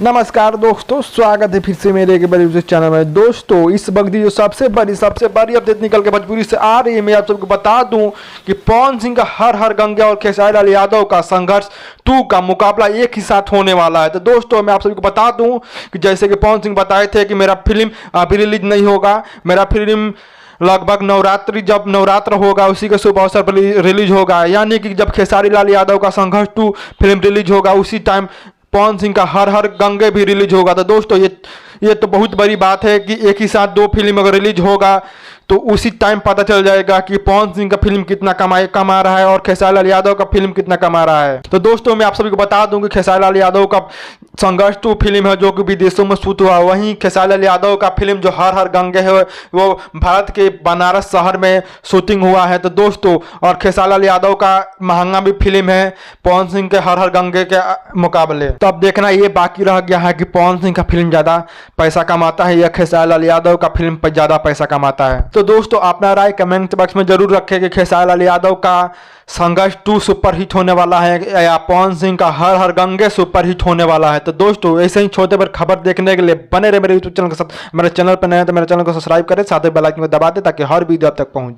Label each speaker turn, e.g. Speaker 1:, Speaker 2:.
Speaker 1: नमस्कार दोस्तों, स्वागत है फिर से मेरे एक बड़े यूट्यूब चैनल में। दोस्तों, इस वक्त जो सबसे बड़ी अपडेट निकल के भोजपुरी से आ रही है, मैं आप सबको बता दूं कि पवन सिंह का हर हर गंगे और खेसारी लाल यादव का संघर्ष 2 का मुकाबला एक ही साथ होने वाला है। तो दोस्तों, मैं आप सभी को बता दूं कि जैसे कि पवन सिंह बताए थे कि मेरा फिल्म अभी रिलीज नहीं होगा, मेरा फिल्म लगभग जब नवरात्र होगा उसी के शुभ अवसर पर रिलीज होगा, यानी कि जब खेसारी लाल यादव का संघर्ष 2 फिल्म रिलीज होगा उसी टाइम पवन सिंह का हर हर गंगे भी रिलीज होगा। तो दोस्तों, ये तो बहुत बड़ी बात है कि एक ही साथ 2 फिल्म अगर रिलीज होगा तो उसी टाइम पता चल जाएगा कि पवन सिंह का फिल्म कितना कमा रहा है और खेसारी लाल यादव का फिल्म कितना कमा रहा है। तो दोस्तों, मैं आप सभी को बता दूं कि खेसारी लाल यादव का संघर्ष 2 फिल्म है जो कि विदेशों में शूट हुआ, वहीं खेसारी लाल यादव का फिल्म जो हर हर गंगे है वो भारत के बनारस शहर में शूटिंग हुआ है। तो दोस्तों, और खेसारी लाल यादव का महंगा भी फिल्म है पवन सिंह के हर हर गंगे के मुकाबले। तो अब देखना ये बाकी रह गया है कि पवन सिंह का फिल्म ज़्यादा पैसा कमाता है या खेसारी लाल यादव का फिल्म पर ज़्यादा पैसा कमाता है। तो दोस्तों, अपना राय कमेंट बॉक्स में जरूर रखें कि खेसारी लाल यादव का संघर्ष 2 सुपर हिट होने वाला है या पवन सिंह का हर हर गंगे सुपर हिट होने वाला है। तो दोस्तों, ऐसे ही छोटे पर खबर देखने के लिए बने रहे मेरे यूट्यूब चैनल के साथ। मेरे चैनल पर नए हैं तो मेरे चैनल को सब्सक्राइब करें, साथ ही बेल आइकन को दबा दें ताकि हर वीडियो आप तक पहुंचे।